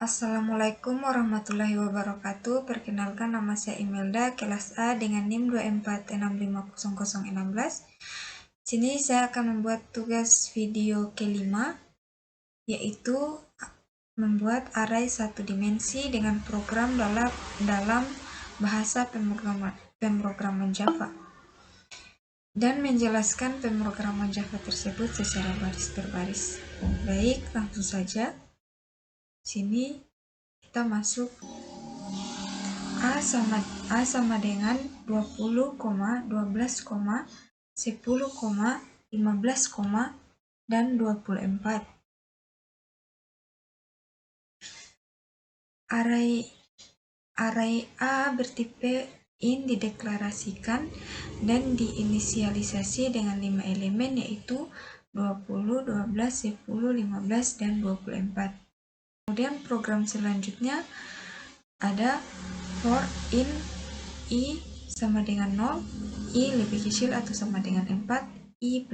Assalamualaikum warahmatullahi wabarakatuh. Perkenalkan, nama saya Imelda, kelas A dengan NIM 246500016. Sini saya akan membuat tugas video kelima, yaitu membuat array satu dimensi dengan program dalam bahasa pemrograman Java, dan menjelaskan pemrograman Java tersebut secara baris berbaris. Baik, langsung saja. Sini kita masuk A sama dengan 20, 12, 10, 15, dan 24. Array A bertipe int dideklarasikan dan diinisialisasi dengan 5 elemen, yaitu 20, 12, 10, 15, dan 24. Kemudian program selanjutnya ada for in i sama dengan 0, i lebih kecil atau sama dengan 4, i++.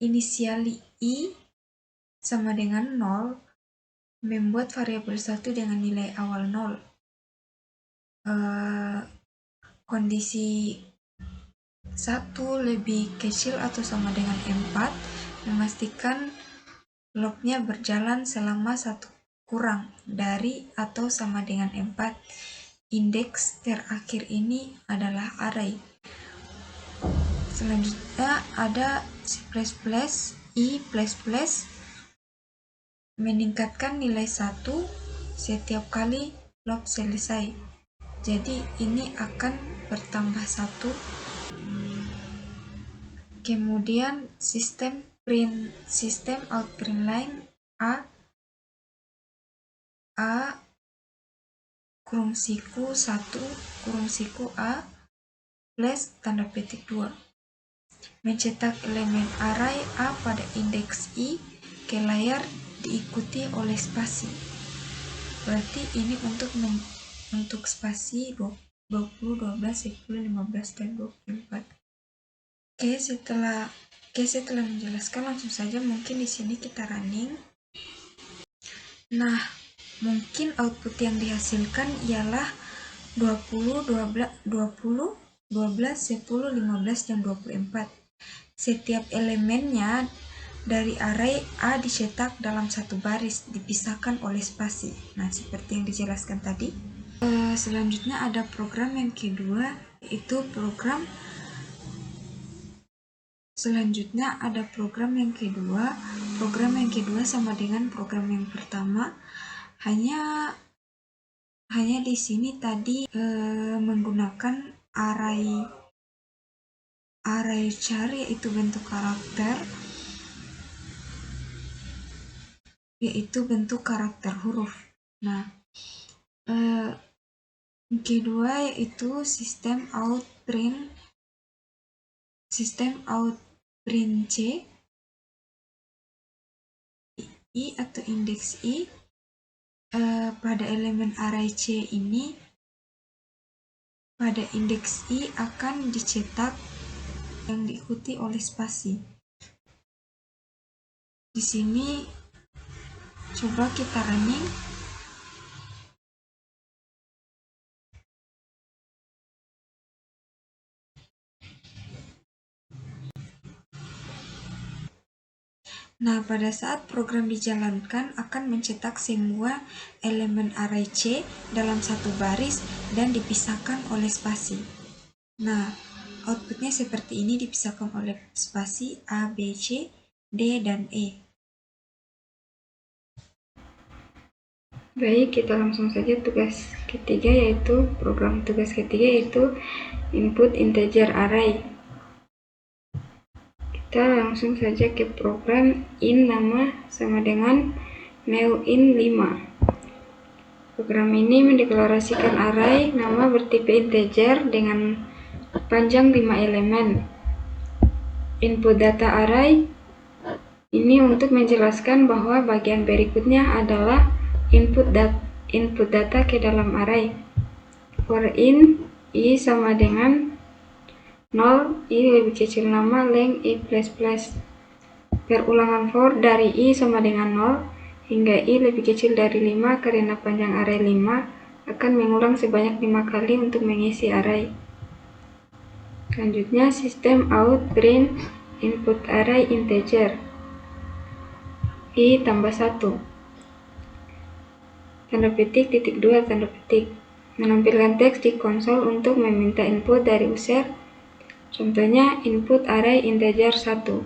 Inisiali i sama dengan 0 membuat variabel 1 dengan nilai awal 0. Kondisi 1 lebih kecil atau sama dengan 4 memastikan loopnya berjalan selama 1 kurang dari atau sama dengan 4. Indeks terakhir ini adalah array. Selanjutnya ada i++ meningkatkan nilai 1 setiap kali loop selesai. Jadi ini akan bertambah 1. Kemudian sistem out print line a kurung siku 1 kurung siku a plus tanda petik 2 mencetak elemen array a pada indeks i ke layar diikuti oleh spasi. Berarti ini untuk spasi 20, 12, 10, 15, dan 24. Oke, setelah menjelaskan, langsung saja mungkin di sini kita running. Nah, mungkin output yang dihasilkan ialah 20, 12, 10, 15, dan 24. Setiap elemennya dari array A dicetak dalam satu baris, dipisahkan oleh spasi. Nah, seperti yang dijelaskan tadi. Selanjutnya ada program yang kedua, yaitu program sama dengan program yang pertama. Hanya di sini tadi menggunakan array char, yaitu bentuk karakter huruf. Nah, kedua yaitu sistem out print C i atau indeks i. Pada elemen array C ini, pada indeks i akan dicetak yang diikuti oleh spasi. Di sini coba kita running. Nah, pada saat program dijalankan akan mencetak semua elemen array C dalam satu baris dan dipisahkan oleh spasi. Nah, outputnya seperti ini, dipisahkan oleh spasi A, B, C, D, dan E. Baik, kita langsung saja tugas ketiga, yaitu program tugas ketiga yaitu input integer array. Kita langsung saja ke program in nama sama dengan new in 5. Program ini mendeklarasikan array nama bertipe integer dengan panjang 5 elemen. Input data array ini untuk menjelaskan bahwa bagian berikutnya adalah input data ke dalam array. For in i sama dengan 0, i lebih kecil nama length i++. Perulangan for dari i sama dengan 0 hingga I lebih kecil dari 5 karena panjang array 5 akan mengulang sebanyak 5 kali untuk mengisi array. Selanjutnya, sistem out print input array integer I tambah 1 tanda petik titik 2 tanda petik, menampilkan teks di konsol untuk meminta input dari user. Contohnya input array integer 1.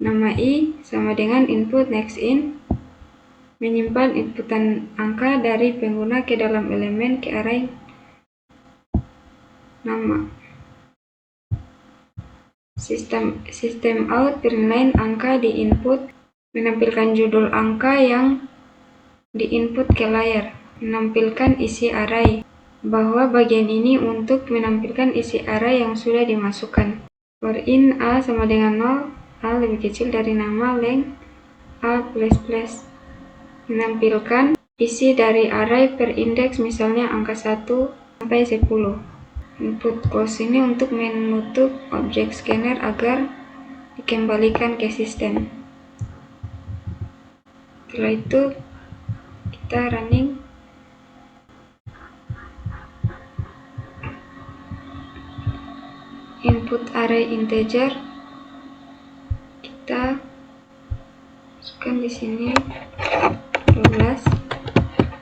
Nama I sama dengan input next in, menyimpan inputan angka dari pengguna ke dalam elemen ke array nama. Sistem out printline angka di input, menampilkan judul angka yang di input ke layar, menampilkan isi array, bahwa bagian ini untuk menampilkan isi array yang sudah dimasukkan. For in A sama dengan 0, A lebih kecil dari nama length A++, menampilkan isi dari array per indeks, misalnya angka 1 sampai 10. Input close ini untuk menutup objek scanner agar dikembalikan ke sistem. Setelah itu kita running. Input array integer kita masukkan di sini 12,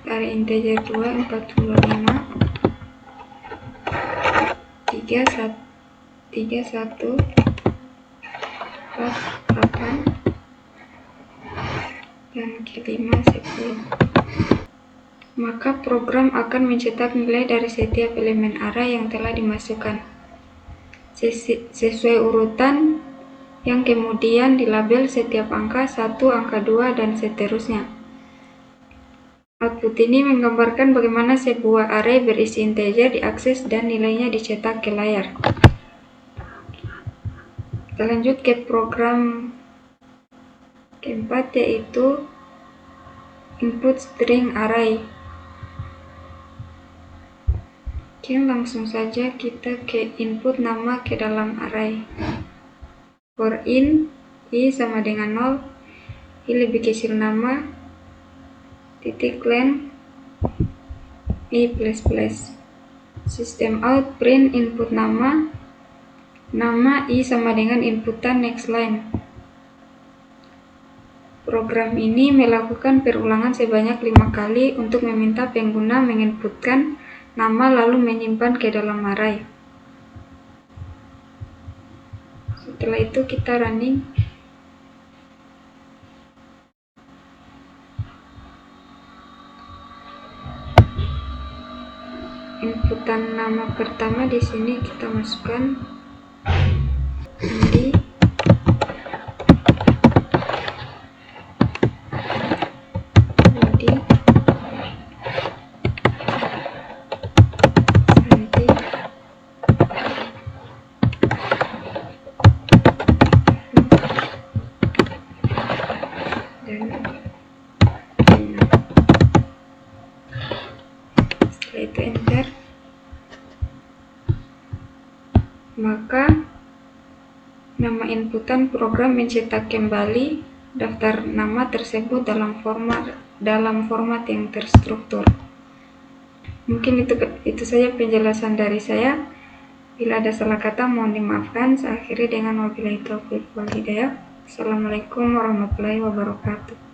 array integer 2 45, 31 4 8 dan kelima 10. Maka program akan mencetak nilai dari setiap elemen array yang telah dimasukkan sesuai urutan yang kemudian dilabel setiap angka 1, angka 2, dan seterusnya. Output ini menggambarkan bagaimana sebuah array berisi integer diakses dan nilainya dicetak ke layar. Kita lanjut ke program keempat, yaitu input string array. Oke, langsung saja kita ke input nama ke dalam array. For in I sama dengan 0, I lebih kecil nama, titik length I++. Sistem out print input nama I sama dengan inputan next line. Program ini melakukan perulangan sebanyak 5 kali untuk meminta pengguna menginputkan nama lalu menyimpan ke dalam array. Setelah itu kita running. Inputan nama pertama di sini kita masukkan Andi, Budi, Santi, dan Dina. Setelah itu enter. Maka nama inputan program mencetak kembali daftar nama tersebut dalam format yang terstruktur. Mungkin itu saja penjelasan dari saya. Bila ada salah kata mohon dimaafkan. Saya akhiri dengan wabillahi taufiq wal hidayah. Assalamualaikum warahmatullahi wabarakatuh.